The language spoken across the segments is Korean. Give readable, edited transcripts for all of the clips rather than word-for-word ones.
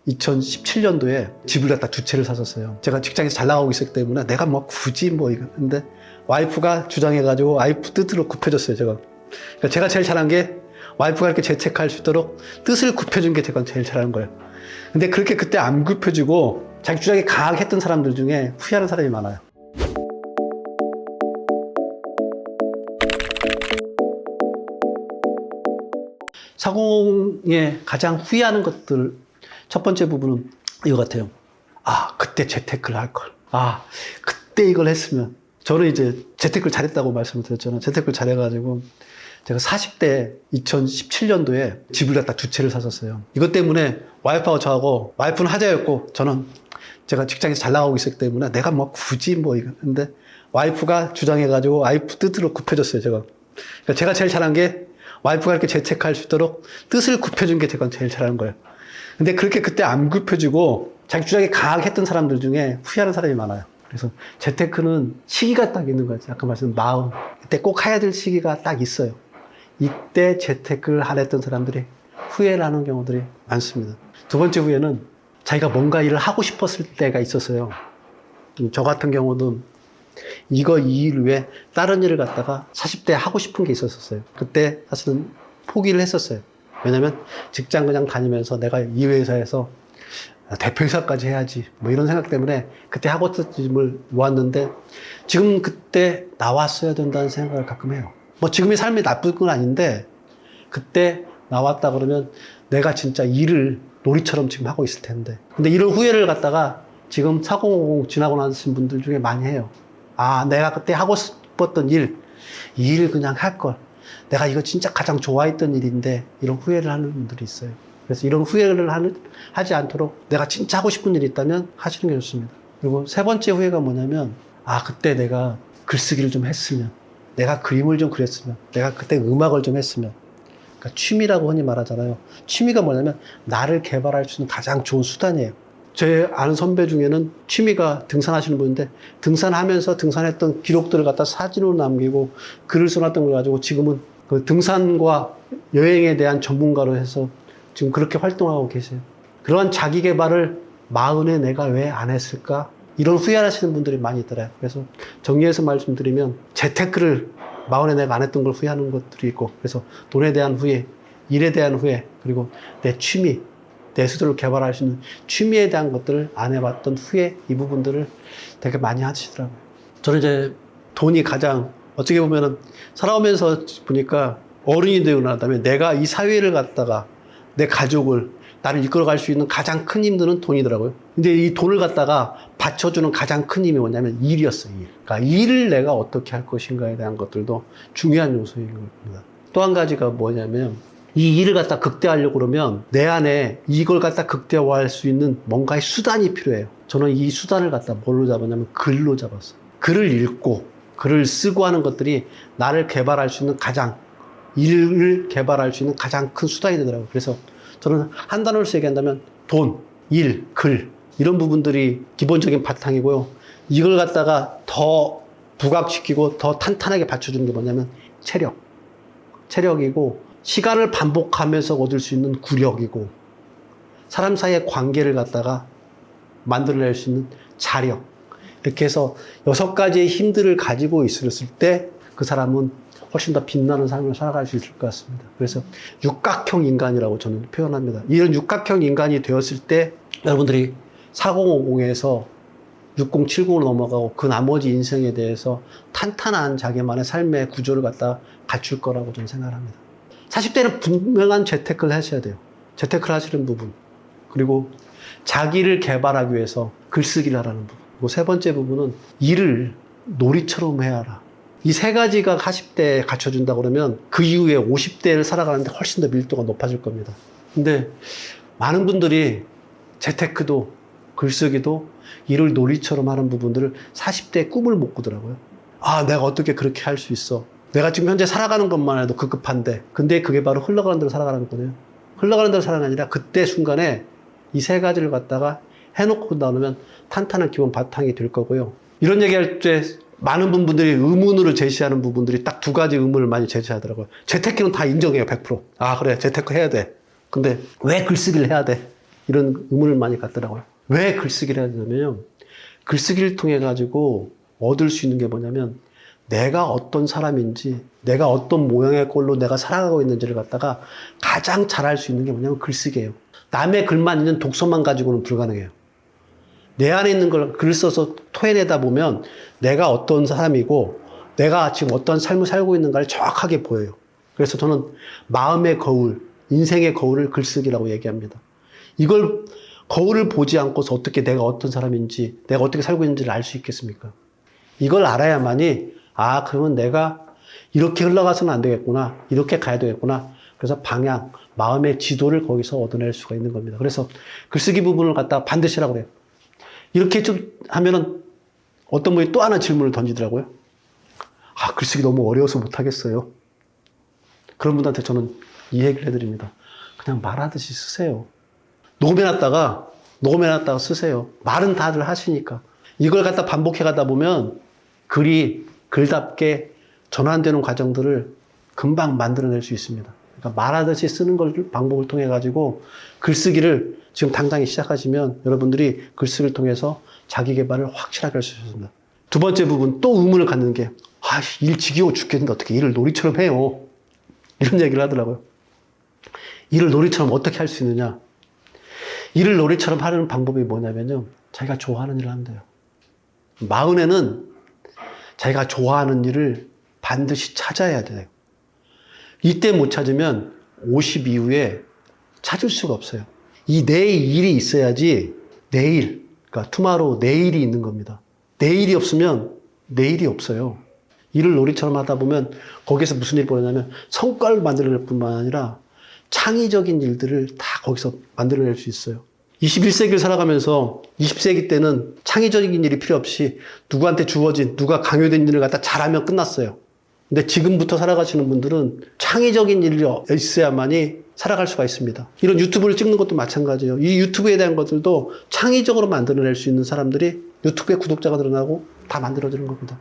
2017년도에 집을 갖다 두 채를 샀었어요. 제가 직장에서 잘 나가고 있었기 때문에 내가 뭐 굳이 뭐 이거. 근데 와이프가 주장해가지고 와이프 뜻으로 굽혀줬어요, 제가. 그러니까 제가 제일 잘한 게 와이프가 이렇게 재테크할 수 있도록 뜻을 굽혀준 게 제가 제일 잘한 거예요. 근데 그렇게 그때 안 굽혀주고 자기 주장이 강하게 했던 사람들 중에 후회하는 사람이 많아요. 사공에 가장 후회하는 것들 첫 번째 부분은 이거 같아요. 아, 그때 재테크를 할 걸. 아, 그때 이걸 했으면. 저는 이제 재테크를 잘했다고 말씀을 드렸잖아요. 재테크를 잘해가지고 제가 40대 2017년도에 집을 갖다 두 채를 샀었어요. 이것 때문에 와이프하고 저하고, 와이프는 하자였고 저는 제가 직장에서 잘 나가고 있었기 때문에 내가 뭐 굳이 뭐 이거. 근데 와이프가 주장해가지고 와이프 뜻으로 굽혀줬어요, 제가. 그러니까 제가 제일 잘한 게 와이프가 이렇게 재테크할 수 있도록 뜻을 굽혀준 게 제가 제일 잘한 거예요. 근데 그렇게 그때 안 굽혀주고 자기 주장이 강하게 했던 사람들 중에 후회하는 사람이 많아요. 그래서 재테크는 시기가 딱 있는 거죠. 아까 말씀 마음. 그때 꼭 해야 될 시기가 딱 있어요. 이때 재테크를 안 했던 사람들이 후회를 하는 경우들이 많습니다. 두 번째 후회는 자기가 뭔가 일을 하고 싶었을 때가 있었어요. 저 같은 경우는 이 일 외에 다른 일을 갖다가 40대에 하고 싶은 게 있었어요. 그때 사실은 포기를 했었어요. 왜냐면 직장 그냥 다니면서 내가 이 회사에서 대표이사까지 해야지 뭐 이런 생각 때문에 그때 하고 있던 집을 놓았는데 지금 그때 나왔어야 된다는 생각을 가끔 해요. 뭐 지금의 삶이 나쁜 건 아닌데 그때 나왔다 그러면 내가 진짜 일을 놀이처럼 지금 하고 있을 텐데. 근데 이런 후회를 갖다가 지금 4050 지나고 나신 분들 중에 많이 해요. 아, 내가 그때 하고 싶었던 이 일 그냥 할 걸. 내가 이거 진짜 가장 좋아했던 일인데 이런 후회를 하는 분들이 있어요. 그래서 이런 후회를 하지 않도록 내가 진짜 하고 싶은 일이 있다면 하시는 게 좋습니다. 그리고 세 번째 후회가 뭐냐면 아, 그때 내가 글쓰기를 좀 했으면, 내가 그림을 좀 그렸으면, 내가 그때 음악을 좀 했으면. 그러니까 취미라고 흔히 말하잖아요. 취미가 뭐냐면 나를 개발할 수 있는 가장 좋은 수단이에요. 제 아는 선배 중에는 취미가 등산하시는 분인데 등산하면서 등산했던 기록들을 갖다 사진으로 남기고 글을 써놨던 걸 가지고 지금은 그 등산과 여행에 대한 전문가로 해서 지금 그렇게 활동하고 계세요. 그러한 자기 개발을 40에 내가 왜 안 했을까? 이런 후회하시는 분들이 많이 있더라고요. 그래서 정리해서 말씀드리면 재테크를 40에 내가 안 했던 걸 후회하는 것들이 있고, 그래서 돈에 대한 후회, 일에 대한 후회, 그리고 내 취미, 내 스스로를 개발할 수 있는 취미에 대한 것들을 안 해봤던 후회, 이 부분들을 되게 많이 하시더라고요. 저는 이제 돈이 가장 어떻게 보면은 살아오면서 보니까 어른이 되고 난 다음에 내가 이 사회를 갖다가 내 가족을 나를 이끌어갈 수 있는 가장 큰 힘들은 돈이더라고요. 근데 이 돈을 갖다가 받쳐주는 가장 큰 힘이 뭐냐면 일이었어요. 일. 그러니까 일을 내가 어떻게 할 것인가에 대한 것들도 중요한 요소인 겁니다. 또 한 가지가 뭐냐면 이 일을 갖다 극대화하려고 그러면 내 안에 이걸 갖다 극대화할 수 있는 뭔가의 수단이 필요해요. 저는 이 수단을 갖다 뭘로 잡았냐면 글로 잡았어요. 글을 읽고 글을 쓰고 하는 것들이 나를 개발할 수 있는 일을 개발할 수 있는 가장 큰 수단이 되더라고요. 그래서 저는 한 단어로 얘기한다면 돈, 일, 글 이런 부분들이 기본적인 바탕이고요. 이걸 갖다가 더 부각시키고 더 탄탄하게 받쳐주는 게 뭐냐면 체력이고 시간을 반복하면서 얻을 수 있는 구력이고 사람 사이의 관계를 갖다가 만들어낼 수 있는 자력, 이렇게 해서 6가지의 힘들을 가지고 있었을 때 그 사람은 훨씬 더 빛나는 삶을 살아갈 수 있을 것 같습니다. 그래서 육각형 인간이라고 저는 표현합니다. 이런 육각형 인간이 되었을 때 여러분들이 4050에서 6070으로 넘어가고 그 나머지 인생에 대해서 탄탄한 자기만의 삶의 구조를 갖다 갖출 거라고 저는 생각합니다. 40대는 분명한 재테크를 하셔야 돼요. 재테크를 하시는 부분. 그리고 자기를 개발하기 위해서 글쓰기를 하라는 부분. 그리고 세 번째 부분은 일을 놀이처럼 해야 하라. 이 세 가지가 40대에 갖춰준다 그러면 그 이후에 50대를 살아가는데 훨씬 더 밀도가 높아질 겁니다. 근데 많은 분들이 재테크도 글쓰기도 일을 놀이처럼 하는 부분들을 40대에 꿈을 못 꾸더라고요. 아, 내가 어떻게 그렇게 할 수 있어. 내가 지금 현재 살아가는 것만 해도 급급한데, 근데 그게 바로 흘러가는 대로 살아가는 거거든요. 흘러가는 대로 살아가는 게 아니라 그때 순간에 이 세 가지를 갖다가 해놓고 나오면 탄탄한 기본 바탕이 될 거고요. 이런 얘기할 때 많은 분들이 의문으로 제시하는 부분들이 딱 2가지 의문을 많이 제시하더라고요. 재테크는 다 인정해요, 100%. 아, 그래, 재테크 해야 돼. 근데 왜 글쓰기를 해야 돼? 이런 의문을 많이 갖더라고요. 왜 글쓰기를 해야 되냐면요. 글쓰기를 통해 가지고 얻을 수 있는 게 뭐냐면 내가 어떤 사람인지, 내가 어떤 모양의 꼴로 내가 살아가고 있는지를 갖다가 가장 잘 알 수 있는 게 뭐냐면 글쓰기예요. 남의 글만 있는 독서만 가지고는 불가능해요. 내 안에 있는 걸 글 써서 토해내다 보면 내가 어떤 사람이고 내가 지금 어떤 삶을 살고 있는가를 정확하게 보여요. 그래서 저는 마음의 거울, 인생의 거울을 글쓰기라고 얘기합니다. 이걸 거울을 보지 않고서 어떻게 내가 어떤 사람인지, 내가 어떻게 살고 있는지를 알 수 있겠습니까? 이걸 알아야만이 그러면 내가 이렇게 흘러가서는 안 되겠구나. 이렇게 가야 되겠구나. 그래서 방향, 마음의 지도를 거기서 얻어낼 수가 있는 겁니다. 그래서 글쓰기 부분을 갖다가 반드시 하라고 그래요. 이렇게 좀 하면은 어떤 분이 또 하나 질문을 던지더라고요. 글쓰기 너무 어려워서 못하겠어요. 그런 분들한테 저는 이 얘기를 해드립니다. 그냥 말하듯이 쓰세요. 녹음해놨다가 쓰세요. 말은 다들 하시니까. 이걸 갖다 반복해 가다 보면 글이 글답게 전환되는 과정들을 금방 만들어낼 수 있습니다. 그러니까 말하듯이 쓰는 방법을 통해 가지고 글쓰기를 지금 당장에 시작하시면 여러분들이 글쓰기를 통해서 자기 개발을 확실하게 할 수 있습니다. 두 번째 부분, 또 의문을 갖는 게 일 지겨워 죽겠는데 어떻게 일을 놀이처럼 해요? 이런 얘기를 하더라고요. 일을 놀이처럼 어떻게 할 수 있느냐? 일을 놀이처럼 하는 방법이 뭐냐면요. 자기가 좋아하는 일을 하면 돼요. 마흔에는 자기가 좋아하는 일을 반드시 찾아야 돼요. 이때 못 찾으면 50 이후에 찾을 수가 없어요. 이 내일 일이 있어야지 그러니까 투마로우, 내일이 있는 겁니다. 내일이 없으면 내일이 없어요. 일을 놀이처럼 하다 보면 거기서 무슨 일이 벌어지냐면 성과를 만들어낼 뿐만 아니라 창의적인 일들을 다 거기서 만들어낼 수 있어요. 21세기를 살아가면서 20세기 때는 창의적인 일이 필요 없이 누구한테 주어진, 누가 강요된 일을 갖다 잘하면 끝났어요. 근데 지금부터 살아가시는 분들은 창의적인 일이 있어야만이 살아갈 수가 있습니다. 이런 유튜브를 찍는 것도 마찬가지예요. 이 유튜브에 대한 것들도 창의적으로 만들어낼 수 있는 사람들이 유튜브에 구독자가 늘어나고 다 만들어지는 겁니다.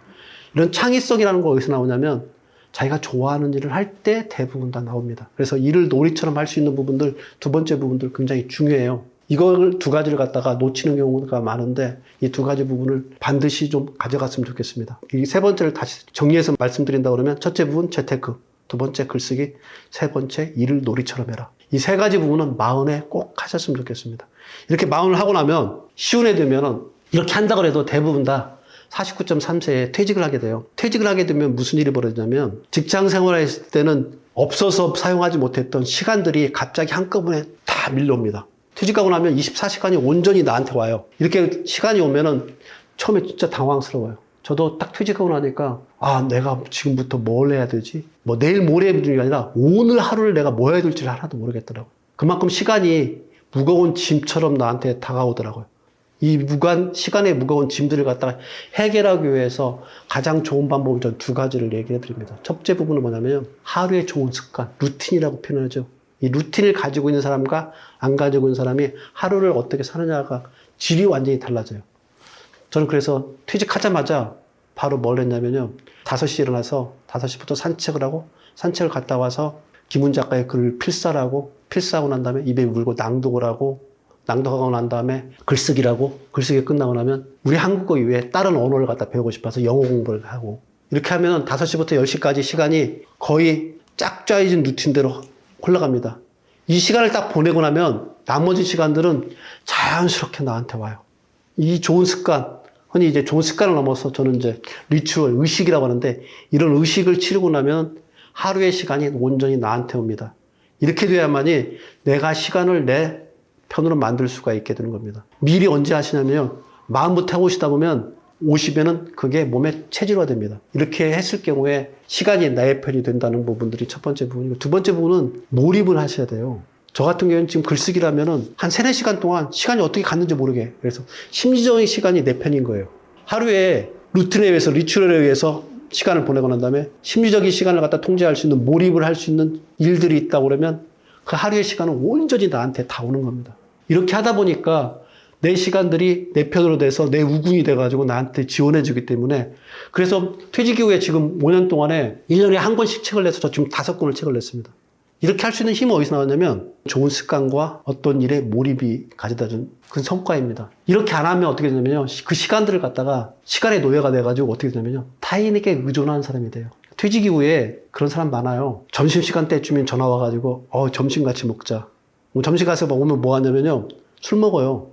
이런 창의성이라는 거 어디서 나오냐면 자기가 좋아하는 일을 할 때 대부분 다 나옵니다. 그래서 일을 놀이처럼 할 수 있는 부분들, 두 번째 부분들 굉장히 중요해요. 이걸 두 가지를 갖다가 놓치는 경우가 많은데 이 두 가지 부분을 반드시 좀 가져갔으면 좋겠습니다. 이 세 번째를 다시 정리해서 말씀드린다 그러면 첫째 부분 재테크, 두 번째 글쓰기, 세 번째 일을 놀이처럼 해라. 이 세 가지 부분은 마흔에 꼭 하셨으면 좋겠습니다. 이렇게 마흔을 하고 나면 시운에 되면은 이렇게 한다고 해도 대부분 다 49.3세에 퇴직을 하게 돼요. 퇴직을 하게 되면 무슨 일이 벌어지냐면 직장 생활을 했을 때는 없어서 사용하지 못했던 시간들이 갑자기 한꺼번에 다 밀려옵니다. 퇴직하고 나면 24시간이 온전히 나한테 와요. 이렇게 시간이 오면은 처음에 진짜 당황스러워요. 저도 딱 퇴직하고 나니까 내가 지금부터 뭘 해야 되지? 뭐 내일 모레 문제가 아니라 오늘 하루를 내가 뭐 해야 될지 하나도 모르겠더라고요. 그만큼 시간이 무거운 짐처럼 나한테 다가오더라고요. 이 시간의 무거운 짐들을 갖다가 해결하기 위해서 가장 좋은 방법은 전 두 가지를 얘기해 드립니다. 첫째 부분은 뭐냐면 하루의 좋은 습관, 루틴이라고 표현하죠. 이 루틴을 가지고 있는 사람과 안 가지고 있는 사람이 하루를 어떻게 사느냐가 질이 완전히 달라져요. 저는 그래서 퇴직하자마자 바로 뭘 했냐면요. 5시에 일어나서 5시부터 산책을 하고 산책을 갔다 와서 김훈 작가의 글을 필사하고 난 다음에 입에 물고 낭독을 하고 낭독하고 난 다음에 글쓰기를 하고 글쓰기 끝나고 나면 우리 한국어 이외에 다른 언어를 갖다 배우고 싶어서 영어 공부를 하고 이렇게 하면 5시부터 10시까지 시간이 거의 짝 짜여진 루틴대로 흘러갑니다. 이 시간을 딱 보내고 나면 나머지 시간들은 자연스럽게 나한테 와요. 이 좋은 습관, 흔히 이제 좋은 습관을 넘어서 저는 이제 리추얼, 의식이라고 하는데 이런 의식을 치르고 나면 하루의 시간이 온전히 나한테 옵니다. 이렇게 돼야만이 내가 시간을 내 편으로 만들 수가 있게 되는 겁니다. 미리 언제 하시냐면요. 마음부터 해오시다 보면 50에는 그게 몸에 체질화됩니다. 이렇게 했을 경우에 시간이 나의 편이 된다는 부분들이 첫 번째 부분이고 두 번째 부분은 몰입을 하셔야 돼요. 저 같은 경우는 지금 글쓰기라면은 한 3-4시간 동안 시간이 어떻게 갔는지 모르게 그래서 심리적인 시간이 내 편인 거예요. 하루에 루틴에 의해서 리추얼에 의해서 시간을 보내고 난 다음에 심리적인 시간을 갖다 통제할 수 있는 몰입을 할 수 있는 일들이 있다고 그러면 그 하루의 시간은 온전히 나한테 다 오는 겁니다. 이렇게 하다 보니까 내 시간들이 내 편으로 돼서 내 우군이 돼가지고 나한테 지원해 주기 때문에 그래서 퇴직 이후에 지금 5년 동안에 1년에 한 권씩 책을 내서 저 지금 5권을 책을 냈습니다. 이렇게 할 수 있는 힘은 어디서 나왔냐면 좋은 습관과 어떤 일에 몰입이 가져다 준 그 성과입니다. 이렇게 안 하면 어떻게 되냐면요. 그 시간들을 갖다가 시간의 노예가 돼가지고 어떻게 되냐면요. 타인에게 의존하는 사람이 돼요. 퇴직 이후에 그런 사람 많아요. 점심시간 때쯤엔 전화 와가지고 점심 같이 먹자. 점심 가서 먹으면 뭐 하냐면요. 술 먹어요.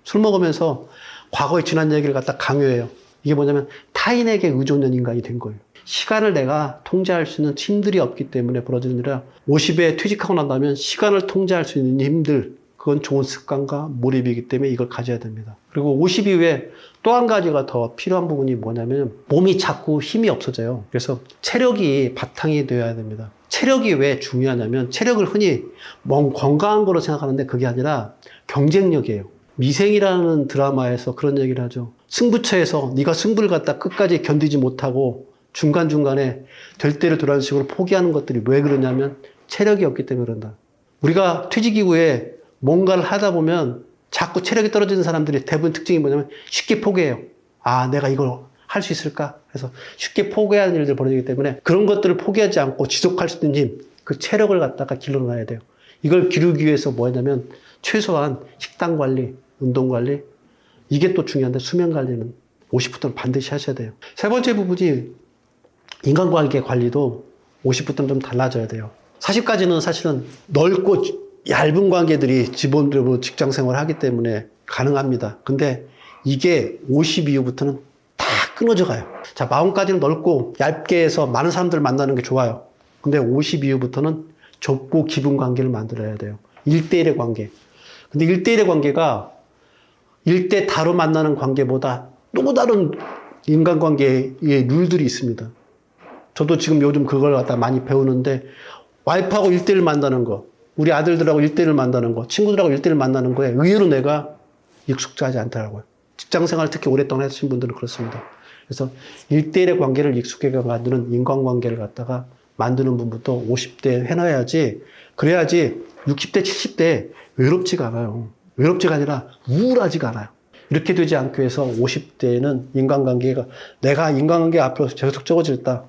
술 먹으면서 과거에 지난 얘기를 갖다 강요해요. 이게 뭐냐면 타인에게 의존한 인간이 된 거예요. 시간을 내가 통제할 수 있는 힘들이 없기 때문에 벌어지는 일이라 50에 퇴직하고 난다면 시간을 통제할 수 있는 힘들, 그건 좋은 습관과 몰입이기 때문에 이걸 가져야 됩니다. 그리고 50 이후에 또 한 가지가 더 필요한 부분이 뭐냐면 몸이 자꾸 힘이 없어져요. 그래서 체력이 바탕이 되어야 됩니다. 체력이 왜 중요하냐면 체력을 흔히 건강한 거로 생각하는데 그게 아니라 경쟁력이에요. 미생이라는 드라마에서 그런 얘기를 하죠. 승부처에서 네가 승부를 갖다 끝까지 견디지 못하고 중간중간에 될 대로 돌아가는 식으로 포기하는 것들이 왜 그러냐면 체력이 없기 때문에 그런다. 우리가 퇴직 이후에 뭔가를 하다 보면 자꾸 체력이 떨어지는 사람들이 대부분 특징이 뭐냐면 쉽게 포기해요. 내가 이걸 할 수 있을까? 그래서 쉽게 포기하는 일들이 벌어지기 때문에 그런 것들을 포기하지 않고 지속할 수 있는 힘, 그 체력을 갖다가 길러놔야 돼요. 이걸 기르기 위해서 뭐 하냐면 최소한 식단 관리, 운동 관리, 이게 또 중요한데 수면 관리는 50부터는 반드시 하셔야 돼요. 세 번째 부분이 인간관계 관리도 50부터는 좀 달라져야 돼요. 40까지는 사실은 넓고 얇은 관계들이 기본적으로 직장 생활을 하기 때문에 가능합니다. 근데 이게 50 이후부터는 다 끊어져 가요. 자, 마음까지는 넓고 얇게 해서 많은 사람들 만나는 게 좋아요. 근데 50 이후부터는 좁고 깊은 관계를 만들어야 돼요. 1대1의 관계. 근데 1대1의 관계가 1대 다로 만나는 관계보다 또 다른 인간관계의 룰들이 있습니다. 저도 지금 요즘 그걸 갖다 많이 배우는데 와이프하고 1대1 만나는 거, 우리 아들들하고 1대1 만나는 거, 친구들하고 1대1 만나는 거에 의외로 내가 익숙하지 않더라고요. 직장생활 특히 오랫동안 하신 분들은 그렇습니다. 그래서 1대1의 관계를 익숙하게 만드는 인간관계를 갖다가 만드는 부분부터 50대 해놔야지, 그래야지 60대, 70대 외롭지가 않아요. 외롭지가 아니라 우울하지가 않아요. 이렇게 되지 않기 위해서 50대에는 인간관계가, 내가 인간관계 앞으로 계속 적어질다.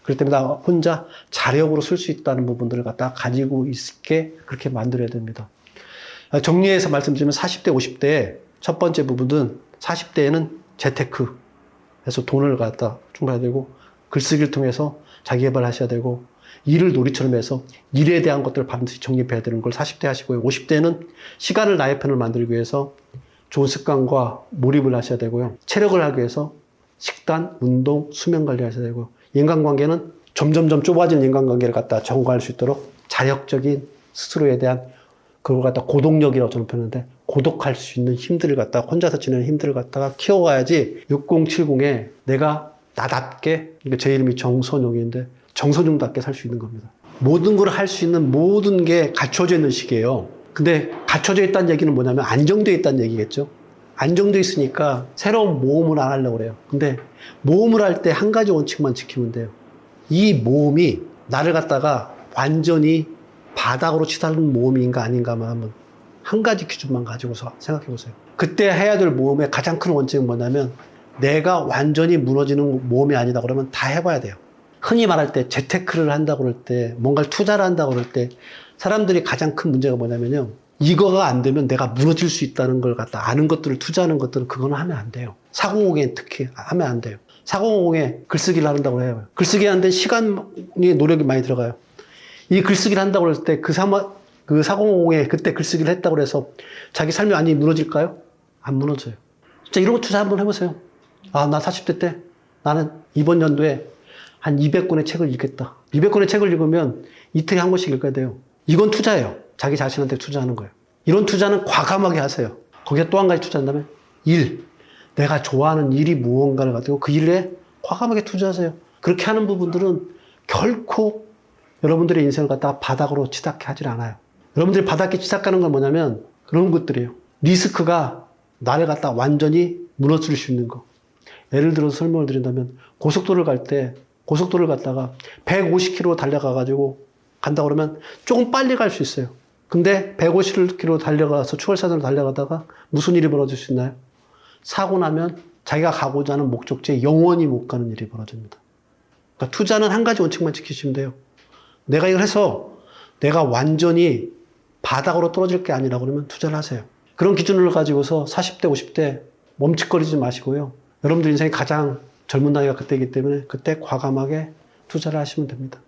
그렇기 때문에 나 혼자 자력으로 쓸 수 있다는 부분들을 갖다 가지고 있게 그렇게 만들어야 됩니다. 정리해서 말씀드리면 40대, 50대 첫 번째 부분은 40대에는 재테크에서 돈을 갖다 충분해야 되고 글쓰기를 통해서 자기 개발하셔야 되고 일을 놀이처럼 해서 일에 대한 것들을 반드시 정립해야 되는 걸 40대 하시고요. 50대는 시간을 나의 편을 만들기 위해서 좋은 습관과 몰입을 하셔야 되고요. 체력을 하기 위해서 식단, 운동, 수면 관리 하셔야 되고요. 인간관계는 점점점 좁아지는 인간관계를 갖다 적응할 수 있도록 자력적인 스스로에 대한 그걸 갖다 고독력이라고 저는 표현하는데 고독할 수 있는 힘들을 갖다 혼자서 지내는 힘들을 갖다가 키워가야지 6070에 내가 나답게, 제 이름이 정선용인데 정선용답게 살 수 있는 겁니다. 모든 걸 할 수 있는 모든 게 갖춰져 있는 시기예요. 근데 갖춰져 있다는 얘기는 뭐냐면 안정되어 있다는 얘기겠죠. 안정되어 있으니까 새로운 모험을 안 하려고 그래요. 근데 모험을 할 때 한 가지 원칙만 지키면 돼요. 이 모험이 나를 갖다가 완전히 바닥으로 치닫는 모험인가 아닌가만 한번 한 가지 기준만 가지고서 생각해 보세요. 그때 해야 될 모험의 가장 큰 원칙은 뭐냐면 내가 완전히 무너지는 모험이 아니다 그러면 다 해봐야 돼요. 흔히 말할 때 재테크를 한다고 그럴 때 뭔가를 투자를 한다고 그럴 때 사람들이 가장 큰 문제가 뭐냐면요. 이거가 안 되면 내가 무너질 수 있다는 걸 갖다 아는 것들을 투자하는 것들은 그거는 하면 안 돼요. 사고공에 특히 하면 안 돼요. 사고공에 글쓰기를 한다고 해요. 글쓰기 하는데 시간이 노력이 많이 들어가요. 이 글쓰기를 한다고 할 때 그 사고공에 그때 글쓰기를 했다고 해서 자기 삶이 완전히 무너질까요? 안 무너져요. 진짜 이런 거 투자 한번 해보세요. 나 40대 때 나는 이번 연도에 한 200권의 책을 읽겠다. 200권의 책을 읽으면 이틀에 한 권씩 읽어야 돼요. 이건 투자예요. 자기 자신한테 투자하는 거예요. 이런 투자는 과감하게 하세요. 거기에 또 한 가지 투자한다면 일. 내가 좋아하는 일이 무언가를 가지고 그 일에 과감하게 투자하세요. 그렇게 하는 부분들은 결코 여러분들의 인생을 갖다가 바닥으로 치닫게 하질 않아요. 여러분들이 바닥에 치닫가는 건 뭐냐면 그런 것들이에요. 리스크가 나를 갖다 완전히 무너뜨릴 수 있는 거. 예를 들어서 설명을 드린다면 고속도로를 갈 때 고속도로를 갔다가 150km 달려가가지고 간다 그러면 조금 빨리 갈 수 있어요. 근데 150km 달려가서 추월사선으로 달려가다가 무슨 일이 벌어질 수 있나요? 사고 나면 자기가 가고자 하는 목적지에 영원히 못 가는 일이 벌어집니다. 그러니까 투자는 한 가지 원칙만 지키시면 돼요. 내가 이걸 해서 내가 완전히 바닥으로 떨어질 게 아니라 그러면 투자를 하세요. 그런 기준을 가지고서 40대, 50대 멈칫거리지 마시고요. 여러분들 인생이 가장 젊은 나이가 그때이기 때문에 그때 과감하게 투자를 하시면 됩니다.